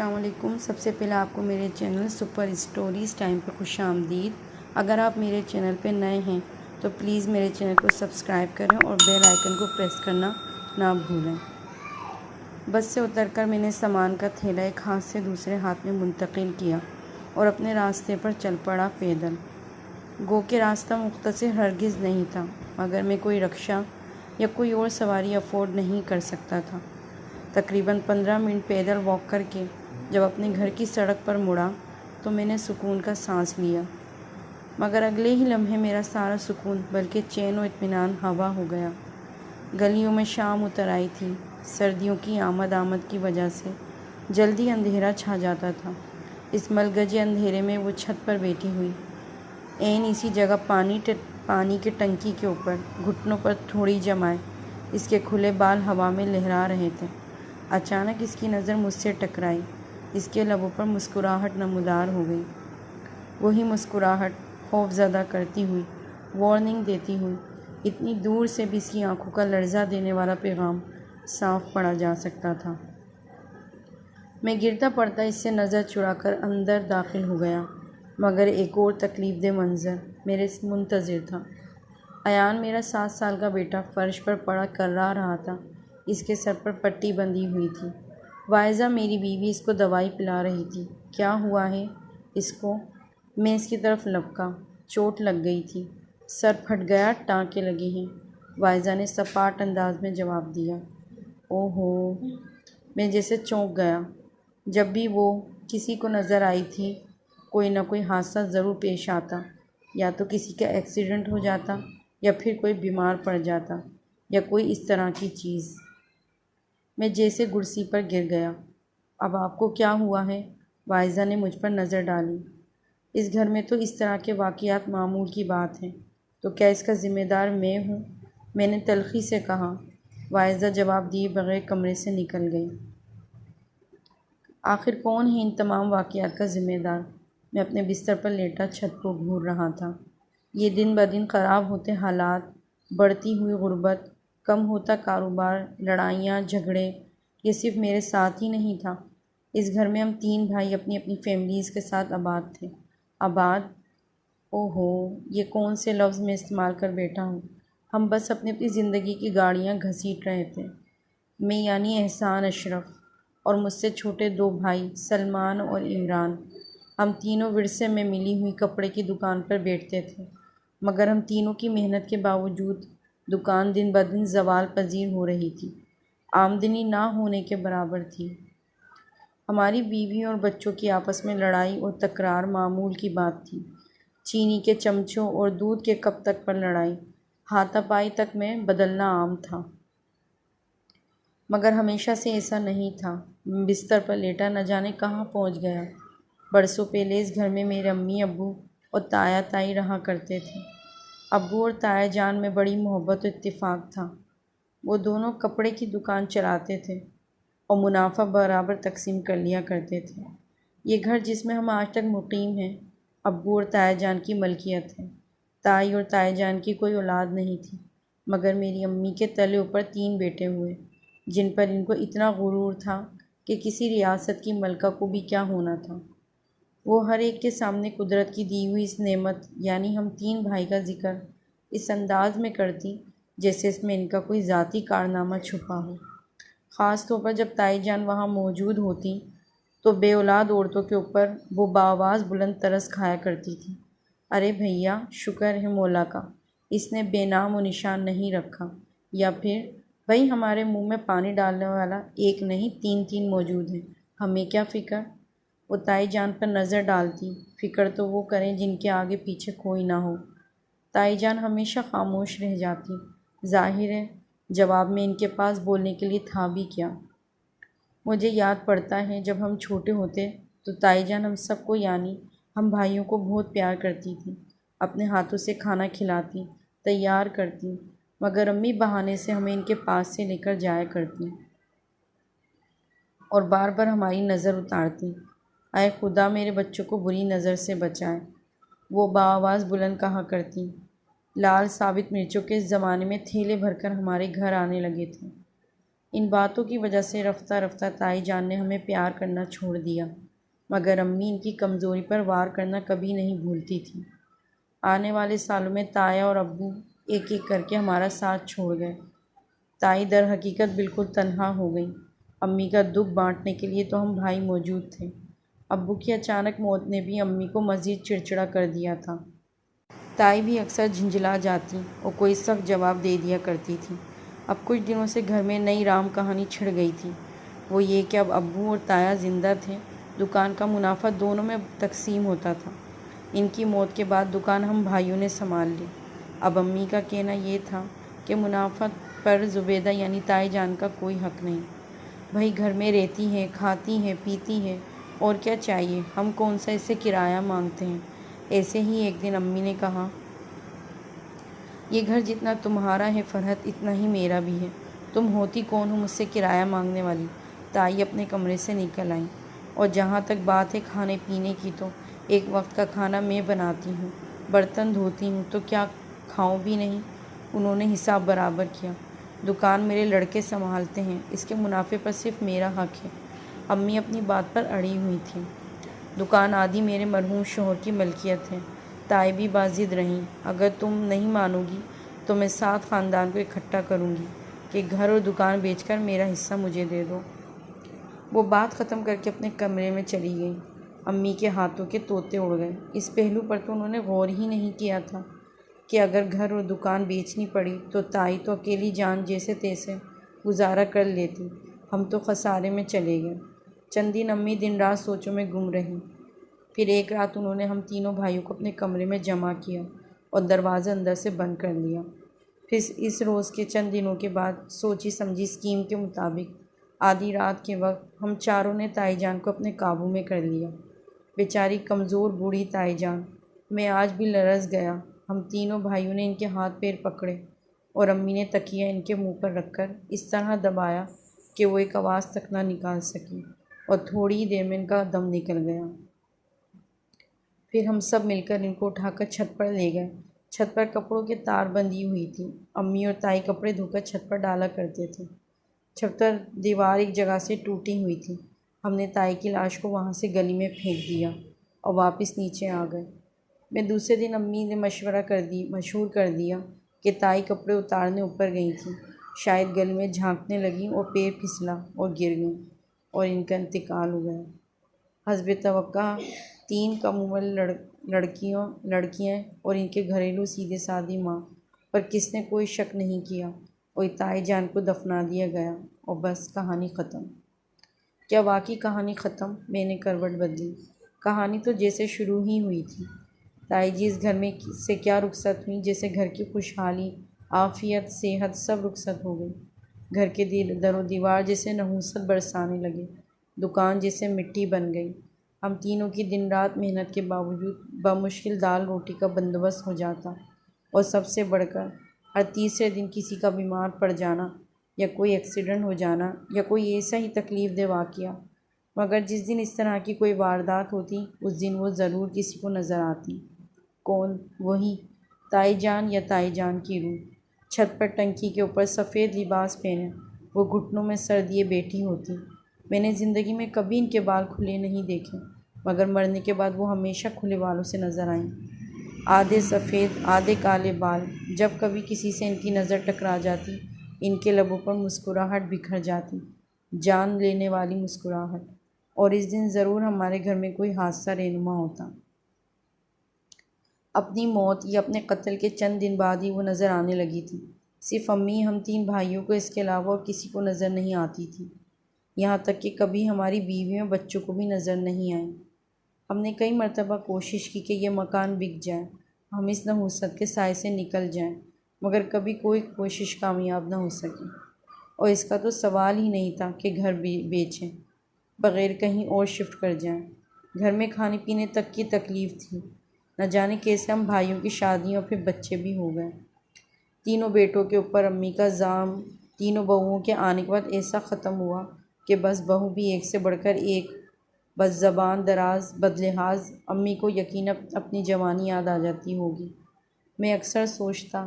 السلام علیکم۔ سب سے پہلے آپ کو میرے چینل سپر اسٹوریز ٹائم پر خوش آمدید۔ اگر آپ میرے چینل پہ نئے ہیں تو پلیز میرے چینل کو سبسکرائب کریں اور بیل آئیکن کو پریس کرنا نہ بھولیں۔ بس سے اتر کر میں نے سامان کا تھیلا ایک ہاتھ سے دوسرے ہاتھ میں منتقل کیا اور اپنے راستے پر چل پڑا پیدل۔ گو کہ راستہ مختصر ہرگز نہیں تھا، مگر میں کوئی رکشہ یا کوئی اور سواری افورڈ نہیں کر سکتا تھا۔ تقریباً 15 منٹ پیدل واک کر کے جب اپنے گھر کی سڑک پر مڑا تو میں نے سکون کا سانس لیا، مگر اگلے ہی لمحے میرا سارا سکون بلکہ چین و اطمینان ہوا ہو گیا۔ گلیوں میں شام اتر آئی تھی۔ سردیوں کی آمد کی وجہ سے جلدی اندھیرا چھا جاتا تھا۔ اس ملگجے اندھیرے میں وہ چھت پر بیٹھی ہوئی، عین اسی جگہ پانی کے ٹنکی کے اوپر گھٹنوں پر تھوڑی جمائے اس کے کھلے بال ہوا میں لہرا رہے تھے۔ اچانک اس کی نظر مجھ سے ٹکرائی۔ اس کے لبوں پر مسکراہٹ نمودار ہو گئی۔ وہی مسکراہٹ خوف زدہ کرتی ہوئی، وارننگ دیتی ہوئی، اتنی دور سے بھی اس کی آنکھوں کا لرزا دینے والا پیغام صاف پڑھا جا سکتا تھا۔ میں گرتا پڑتا اس سے نظر چرا کر اندر داخل ہو گیا، مگر ایک اور تکلیف دہ منظر میرے منتظر تھا۔ ایان، میرا 7 سال کا بیٹا، فرش پر پڑا کرا رہا تھا۔ اس کے سر پر پٹی بندھی ہوئی تھی۔ واعظہ میری بیوی اس کو دوائی پلا رہی تھی۔ کیا ہوا ہے اس کو؟ میں اس کی طرف لپکا۔ چوٹ لگ گئی تھی، سر پھٹ گیا، ٹانکے لگے ہیں، واعظہ نے سپاٹ انداز میں جواب دیا۔ اوہو! میں جیسے چونک گیا۔ جب بھی وہ کسی کو نظر آئی تھی، کوئی نہ کوئی حادثہ ضرور پیش آتا، یا تو کسی کا ایکسیڈنٹ ہو جاتا، یا پھر کوئی بیمار پڑ جاتا، یا کوئی اس طرح کی چیز۔ میں جیسے گرسی پر گر گیا۔ اب آپ کو کیا ہوا ہے؟ واعظہ نے مجھ پر نظر ڈالی۔ اس گھر میں تو اس طرح کے واقعات معمول کی بات ہیں، تو کیا اس کا ذمہ دار میں ہوں؟ میں نے تلخی سے کہا۔ واعظہ جواب دیے بغیر کمرے سے نکل گئی۔ آخر کون ہے ان تمام واقعات کا ذمہ دار؟ میں اپنے بستر پر لیٹا چھت کو گھور رہا تھا۔ یہ دن بدن خراب ہوتے حالات، بڑھتی ہوئی غربت، کم ہوتا کاروبار، لڑائیاں جھگڑے، یہ صرف میرے ساتھ ہی نہیں تھا۔ اس گھر میں ہم 3 بھائی اپنی اپنی فیملیز کے ساتھ آباد تھے۔ آباد؟ اوہو، یہ کون سے لفظ میں استعمال کر بیٹھا ہوں۔ ہم بس اپنی اپنی زندگی کی گاڑیاں گھسیٹ رہے تھے۔ میں یعنی احسان اشرف اور مجھ سے چھوٹے 2 بھائی سلمان اور عمران، ہم تینوں ورثے میں ملی ہوئی کپڑے کی دکان پر بیٹھتے تھے، مگر ہم تینوں کی محنت کے باوجود دکان دن بدن زوال پذیر ہو رہی تھی، آمدنی نہ ہونے کے برابر تھی۔ ہماری بیوی اور بچوں کی آپس میں لڑائی اور تکرار معمول کی بات تھی۔ چینی کے چمچوں اور دودھ کے کپ تک پر لڑائی، ہاتھا پائی تک میں بدلنا عام تھا۔ مگر ہمیشہ سے ایسا نہیں تھا۔ بستر پر لیٹا نہ جانے کہاں پہنچ گیا۔ برسوں پہلے اس گھر میں میرے امی ابو اور تایا تائی رہا کرتے تھے۔ ابو اور تایا جان میں بڑی محبت و اتفاق تھا۔ وہ دونوں کپڑے کی دکان چلاتے تھے اور منافع برابر تقسیم کر لیا کرتے تھے۔ یہ گھر جس میں ہم آج تک مقیم ہیں، ابو اور تایا جان کی ملکیت ہے۔ تائی اور تایا جان کی کوئی اولاد نہیں تھی، مگر میری امی کے تلے اوپر 3 بیٹے ہوئے، جن پر ان کو اتنا غرور تھا کہ کسی ریاست کی ملکہ کو بھی کیا ہونا تھا۔ وہ ہر ایک کے سامنے قدرت کی دی ہوئی اس نعمت یعنی ہم 3 بھائی کا ذکر اس انداز میں کرتی جیسے اس میں ان کا کوئی ذاتی کارنامہ چھپا ہو۔ خاص طور پر جب تائی جان وہاں موجود ہوتی تو بے اولاد عورتوں کے اوپر وہ بآواز بلند طرز کھایا کرتی تھی۔ ارے بھیا، شکر ہے مولا کا، اس نے بے نام و نشان نہیں رکھا، یا پھر بھائی ہمارے منہ میں پانی ڈالنے والا ایک نہیں 3 موجود ہیں، ہمیں کیا فکر۔ وہ تائی جان پر نظر ڈالتی۔ فکر تو وہ کریں جن کے آگے پیچھے کوئی نہ ہو۔ تائی جان ہمیشہ خاموش رہ جاتی۔ ظاہر ہے جواب میں ان کے پاس بولنے کے لیے تھا بھی کیا۔ مجھے یاد پڑتا ہے جب ہم چھوٹے ہوتے تو تائی جان ہم سب کو یعنی ہم بھائیوں کو بہت پیار کرتی تھی، اپنے ہاتھوں سے کھانا کھلاتی، تیار کرتی، مگر امی بہانے سے ہمیں ان کے پاس سے لے کر جایا کرتی اور بار بار ہماری نظر اتارتی۔ اے خدا میرے بچوں کو بری نظر سے بچائے، وہ بآواز بلند کہا کرتی۔ لال ثابت مرچوں کے اس زمانے میں تھیلے بھر کر ہمارے گھر آنے لگے تھے۔ ان باتوں کی وجہ سے رفتہ رفتہ تائی جان نے ہمیں پیار کرنا چھوڑ دیا، مگر امی ان کی کمزوری پر وار کرنا کبھی نہیں بھولتی تھی۔ آنے والے سالوں میں تایا اور ابو ایک ایک کر کے ہمارا ساتھ چھوڑ گئے۔ تائی در حقیقت بالکل تنہا ہو گئی۔ امی کا دکھ بانٹنے کے لیے تو ہم بھائی موجود تھے۔ ابو کی اچانک موت نے بھی امی کو مزید چڑچڑا کر دیا تھا۔ تائی بھی اکثر جھنجھلا جاتی اور کوئی سخت جواب دے دیا کرتی تھی۔ اب کچھ دنوں سے گھر میں نئی رام کہانی چھڑ گئی تھی، وہ یہ کہ اب ابو اور تایا زندہ تھے، دکان کا منافع دونوں میں تقسیم ہوتا تھا۔ ان کی موت کے بعد دکان ہم بھائیوں نے سنبھال لی۔ اب امی کا کہنا یہ تھا کہ منافع پر زبیدہ یعنی تائی جان کا کوئی حق نہیں۔ بھائی گھر میں رہتی ہے، کھاتی ہے، پیتی ہے، اور کیا چاہیے، ہم کون سا اس سے کرایہ مانگتے ہیں۔ ایسے ہی ایک دن امی نے کہا، یہ گھر جتنا تمہارا ہے فرحت اتنا ہی میرا بھی ہے، تم ہوتی کون ہو مجھ سے کرایہ مانگنے والی۔ تائی اپنے کمرے سے نکل آئیں، اور جہاں تک بات ہے کھانے پینے کی تو ایک وقت کا کھانا میں بناتی ہوں، برتن دھوتی ہوں، تو کیا کھاؤں بھی نہیں؟ انہوں نے حساب برابر کیا۔ دکان میرے لڑکے سنبھالتے ہیں، اس کے منافع پر صرف میرا حق ہے۔ امی اپنی بات پر اڑی ہوئی تھیں۔ دکان آدھی میرے مرحوم شوہر کی ملکیت ہے۔ تائی بھی باضد رہیں، اگر تم نہیں مانو گی تو میں 7 خاندان کو اکٹھا کروں گی کہ گھر اور دکان بیچ کر میرا حصہ مجھے دے دو۔ وہ بات ختم کر کے اپنے کمرے میں چلی گئی۔ امی کے ہاتھوں کے طوطے اڑ گئے۔ اس پہلو پر تو انہوں نے غور ہی نہیں کیا تھا کہ اگر گھر اور دکان بیچنی پڑی تو تائی تو اکیلی جان جیسے تیسے گزارا کر لیتی، ہم تو خسارے میں چلے گئے۔ چند دن امی دن رات سوچوں میں گم رہیں۔ پھر ایک رات انہوں نے ہم تینوں بھائیوں کو اپنے کمرے میں جمع کیا اور دروازہ اندر سے بند کر لیا۔ پھر اس روز کے چند دنوں کے بعد سوچی سمجھی اسکیم کے مطابق آدھی رات کے وقت ہم چاروں نے تائی جان کو اپنے قابو میں کر لیا۔ بیچاری کمزور بوڑھی تائی جان، میں آج بھی لرز گیا۔ ہم تینوں بھائیوں نے ان کے ہاتھ پیر پکڑے اور امی نے تکیہ ان کے منہ پر رکھ کر اس طرح دبایا کہ وہ ایک آواز تک نہ نکال سکی، اور تھوڑی ہی دیر میں ان کا دم نکل گیا۔ پھر ہم سب مل کر ان کو اٹھا کر چھت پر لے گئے۔ چھت پر کپڑوں کے تار بندھی ہوئی تھی۔ امی اور تائی کپڑے دھو کر چھت پر ڈالا کرتے تھے۔ چھت پر دیوار ایک جگہ سے ٹوٹی ہوئی تھی۔ ہم نے تائی کی لاش کو وہاں سے گلی میں پھینک دیا اور واپس نیچے آ گئے۔ میں دوسرے دن امی نے مشہور کر دیا کہ تائی کپڑے اتارنے اوپر گئی تھیں، شاید گلی میں جھانکنے لگیں اور پیر پھسلا اور گر گئیں اور ان کا انتقال ہو گیا۔ حسب توقع 3 کم عمر لڑکیاں اور ان کے گھریلو سیدھے سادی ماں پر کس نے کوئی شک نہیں کیا، اور تائی جان کو دفنا دیا گیا، اور بس کہانی ختم۔ کیا واقعی کہانی ختم؟ میں نے کروٹ بدلی۔ کہانی تو جیسے شروع ہی ہوئی تھی۔ تائی جی اس گھر میں سے کیا رخصت ہوئی جیسے گھر کی خوشحالی، عافیت، صحت سب رخصت ہو گئی۔ گھر کے در و دیوار جیسے نحوست برسانے لگے، دکان جیسے مٹی بن گئی۔ ہم تینوں کی دن رات محنت کے باوجود بمشکل دال روٹی کا بندوبست ہو جاتا، اور سب سے بڑھ کر ہر تیسرے دن کسی کا بیمار پڑ جانا، یا کوئی ایکسیڈنٹ ہو جانا، یا کوئی ایسا ہی تکلیف دہ واقعہ۔ مگر جس دن اس طرح کی کوئی واردات ہوتی، اس دن وہ ضرور کسی کو نظر آتی۔ کون؟ وہی تائی جان یا تائی جان کی روح۔ چھت پر ٹنکی کے اوپر سفید لباس پہنے وہ گھٹنوں میں سر دیے بیٹھی ہوتی۔ میں نے زندگی میں کبھی ان کے بال کھلے نہیں دیکھے، مگر مرنے کے بعد وہ ہمیشہ کھلے بالوں سے نظر آئیں۔ آدھے سفید آدھے کالے بال۔ جب کبھی کسی سے ان کی نظر ٹکرا جاتی، ان کے لبوں پر مسکراہٹ بکھر جاتی، جان لینے والی مسکراہٹ، اور اس دن ضرور ہمارے گھر میں کوئی حادثہ رونما ہوتا۔ اپنی موت یا اپنے قتل کے چند دن بعد ہی وہ نظر آنے لگی تھی۔ صرف امی، ہم 3 بھائیوں کو، اس کے علاوہ اور کسی کو نظر نہیں آتی تھی۔ یہاں تک کہ کبھی ہماری بیویوں اور بچوں کو بھی نظر نہیں آئیں۔ ہم نے کئی مرتبہ کوشش کی کہ یہ مکان بک جائے، ہم اس نحوست کے سائے سے نکل جائیں، مگر کبھی کوئی کوشش کامیاب نہ ہو سکی، اور اس کا تو سوال ہی نہیں تھا کہ گھر بیچیں بغیر کہیں اور شفٹ کر جائیں۔ گھر میں کھانے پینے تک کی تکلیف تھی۔ نہ جانے کیسے ہم بھائیوں کی شادیوں اور پھر بچے بھی ہو گئے۔ تینوں بیٹوں کے اوپر امی کا زام تینوں بہوؤں کے آنے کے بعد ایسا ختم ہوا کہ بس بہو بھی ایک سے بڑھ کر ایک، بس زبان دراز، بدلحاظ۔ امی کو یقیناً اپنی جوانی یاد آ جاتی ہوگی۔ میں اکثر سوچتا،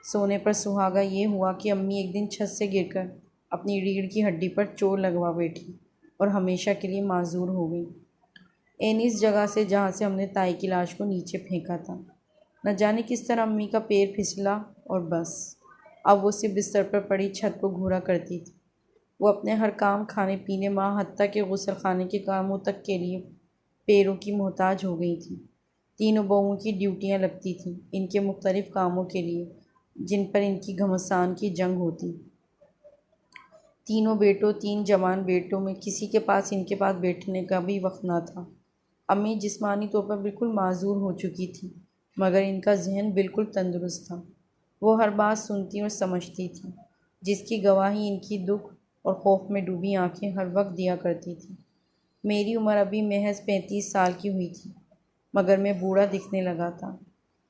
سونے پر سہاگا یہ ہوا کہ امی ایک دن چھت سے گر کر اپنی ریڑھ کی ہڈی پر چوٹ لگوا بیٹھی اور ہمیشہ کے لیے معذور ہو گئی۔ اس جگہ سے جہاں سے ہم نے تائی کی لاش کو نیچے پھینکا تھا۔ نہ جانے کس طرح امی کا پیر پھسلا اور بس اب وہ صرف بستر پر پڑی چھت کو گھورا کرتی تھی۔ وہ اپنے ہر کام، کھانے پینے، حتیٰ کہ غسل خانے کے کاموں تک کے لیے پیروں کی محتاج ہو گئی تھی۔ تینوں بہوؤں کی ڈیوٹیاں لگتی تھیں ان کے مختلف کاموں کے لیے جن پر ان کی گھمسان کی جنگ ہوتی۔ تین جوان بیٹوں میں کسی کے پاس ان کے پاس بیٹھنے کا بھی وقت نہ تھا۔ امی جسمانی طور پر بالکل معذور ہو چکی تھی مگر ان کا ذہن بالکل تندرست تھا۔ وہ ہر بات سنتی اور سمجھتی تھی جس کی گواہی ان کی دکھ اور خوف میں ڈوبی آنکھیں ہر وقت دیا کرتی تھیں۔ میری عمر ابھی محض 35 سال کی ہوئی تھی مگر میں بوڑھا دکھنے لگا تھا۔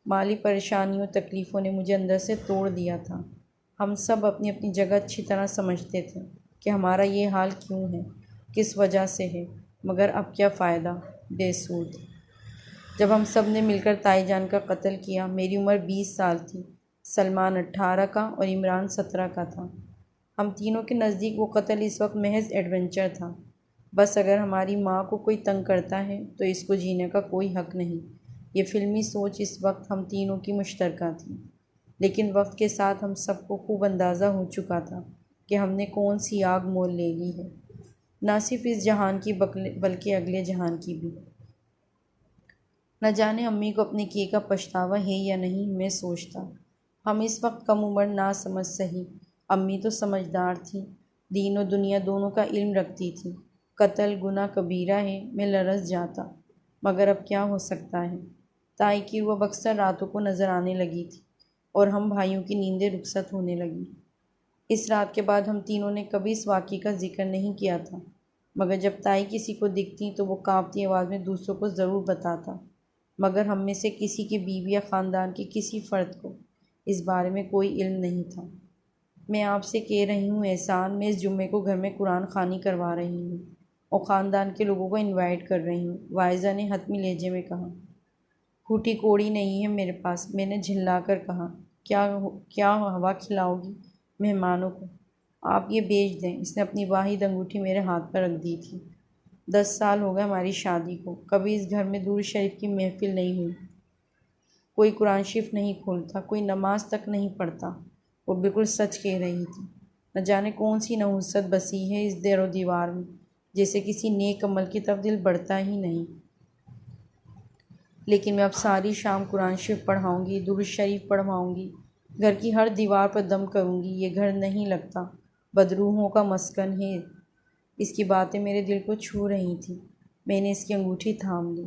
مالی پریشانیوں تکلیفوں نے مجھے اندر سے توڑ دیا تھا۔ ہم سب اپنی اپنی جگہ اچھی طرح سمجھتے تھے کہ ہمارا یہ حال کیوں ہے، کس وجہ سے ہے، مگر اب کیا فائدہ، بے سود۔ جب ہم سب نے مل کر تائی جان کا قتل کیا، میری عمر 20 سال تھی، سلمان 18 کا اور عمران 17 کا تھا۔ ہم تینوں کے نزدیک وہ قتل اس وقت محض ایڈونچر تھا۔ بس اگر ہماری ماں کو کوئی تنگ کرتا ہے تو اس کو جینے کا کوئی حق نہیں۔ یہ فلمی سوچ اس وقت ہم تینوں کی مشترکہ تھی، لیکن وقت کے ساتھ ہم سب کو خوب اندازہ ہو چکا تھا کہ ہم نے کون سی آگ مول لے لی ہے، نہ صرف اس جہان کی بلکہ اگلے جہان کی بھی۔ نہ جانے امی کو اپنے کیے کا پچھتاوا ہے یا نہیں، میں سوچتا۔ ہم اس وقت کم عمر، نہ سمجھ سہی، امی تو سمجھدار تھیں، دین و دنیا دونوں کا علم رکھتی تھیں۔ قتل گناہ کبیرہ ہے، میں لرز جاتا، مگر اب کیا ہو سکتا ہے۔ تائی کی روح اب اکثر راتوں کو نظر آنے لگی تھی اور ہم بھائیوں کی نیندیں رخصت ہونے لگیں۔ اس رات کے بعد ہم تینوں نے کبھی اس واقعے کا ذکر نہیں کیا تھا، مگر جب تائی کسی کو دکھتی تو وہ کانپتی آواز میں دوسروں کو ضرور بتاتا، مگر ہم میں سے کسی کی بیوی یا خاندان کے کسی فرد کو اس بارے میں کوئی علم نہیں تھا۔ میں آپ سے کہہ رہی ہوں احسان، میں اس جمعے کو گھر میں قرآن خوانی کروا رہی ہوں اور خاندان کے لوگوں کو انوائٹ کر رہی ہوں، واعظہ نے حتمی لہجے میں کہا۔ پھوٹی کوڑی نہیں ہے میرے پاس، میں نے جھلا کر کہا۔ کیا ہوا کھلاؤ گی مہمانوں کو؟ آپ یہ بیچ دیں۔ اس نے اپنی واحد انگوٹھی میرے ہاتھ پر رکھ دی تھی۔ 10 سال ہو گئے ہماری شادی کو، کبھی اس گھر میں درود شریف کی محفل نہیں ہوئی، کوئی قرآن شریف نہیں کھولتا، کوئی نماز تک نہیں پڑھتا۔ وہ بالکل سچ کہہ رہی تھی۔ نہ جانے کون سی نحوست بسی ہے اس در و دیوار میں، جیسے کسی نیک عمل کی طرف دل بڑھتا ہی نہیں۔ لیکن میں اب ساری شام قرآن شریف پڑھاؤں گی، درود شریف پڑھواؤں گی، گھر کی ہر دیوار پر دم کروں گی۔ یہ گھر نہیں لگتا، بدروحوں کا مسکن ہے۔ اس کی باتیں میرے دل کو چھو رہی تھیں۔ میں نے اس کی انگوٹھی تھام لی۔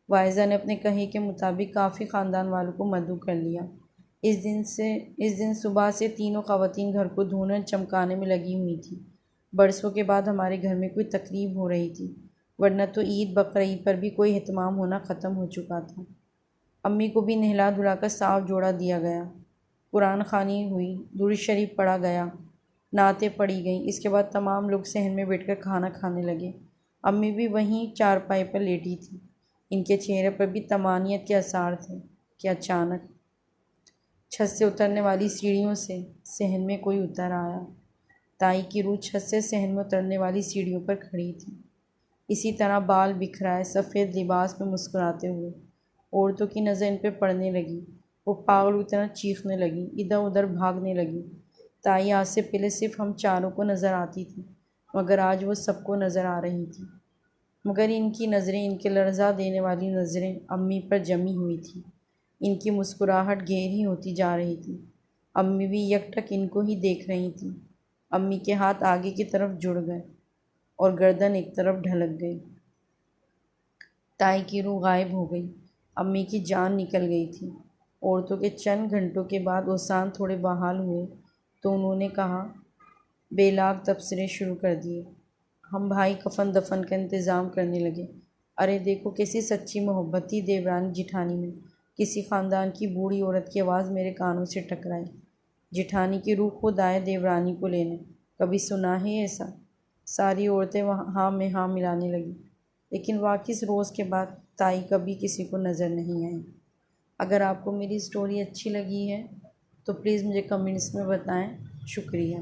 واعظہ نے اپنے کہے کے مطابق کافی خاندان والوں کو مدعو کر لیا۔ اس دن صبح سے تینوں خواتین گھر کو دھونے چمکانے میں لگی ہوئی تھیں۔ برسوں کے بعد ہمارے گھر میں کوئی تقریب ہو رہی تھی، ورنہ تو عید بقرعید پر بھی کوئی اہتمام ہونا ختم ہو چکا تھا۔ امی کو بھی نہلا دھلا کر صاف جوڑا دیا گیا، قرآن خوانی ہوئی، درود شریف پڑھا گیا، نعتیں پڑھی گئیں۔ اس کے بعد تمام لوگ صحن میں بیٹھ کر کھانا کھانے لگے۔ امی بھی وہیں چارپائی پر لیٹی تھی، ان کے چہرے پر بھی طمانینت کے آثار تھے کہ اچانک چھت سے اترنے والی سیڑھیوں سے صحن میں کوئی اتر آیا۔ تائی کی روح چھت سے صحن میں اترنے والی سیڑھیوں پر کھڑی تھی، اسی طرح بال بکھرائے، سفید لباس میں مسکراتے ہوئے۔ عورتوں کی نظر ان پہ پڑنے لگی، وہ پاگلوں کی طرح چیخنے لگیں، ادھر ادھر بھاگنے لگیں۔ تائی آج سے پہلے صرف ہم چاروں کو نظر آتی تھی، مگر آج وہ سب کو نظر آ رہی تھی۔ مگر ان کی نظریں، ان کے لرزا دینے والی نظریں امی پر جمی ہوئی تھیں۔ ان کی مسکراہٹ گہری ہوتی جا رہی تھی۔ امی بھی یک ٹک ان کو ہی دیکھ رہی تھیں۔ امی کے ہاتھ آگے کی طرف جڑ گئے اور گردن ایک طرف ڈھلک گئی۔ تائی کی روح غائب ہو گئی، امی کی جان نکل گئی تھی۔ عورتوں کے چند گھنٹوں کے بعد اوسان تھوڑے بحال ہوئے تو انہوں نے کہا، بے لاگ تبصرے شروع کر دیے۔ ہم بھائی کفن دفن کا انتظام کرنے لگے۔ ارے دیکھو کیسی سچی محبت تھی دیورانی جٹھانی میں، کسی خاندان کی بوڑھی عورت کی آواز میرے کانوں سے ٹکرائی۔ جٹھانی کی روح خود آئے دیورانی کو لینے، کبھی سنا ہے ایسا؟ ساری عورتیں ہاں میں ہاں ملانے لگیں، لیکن واقعی اس روز کے بعد تائی کبھی کسی کو نظر نہیں آئی۔ اگر آپ کو میری سٹوری اچھی لگی ہے تو پلیز مجھے کمنٹس میں بتائیں۔ شکریہ۔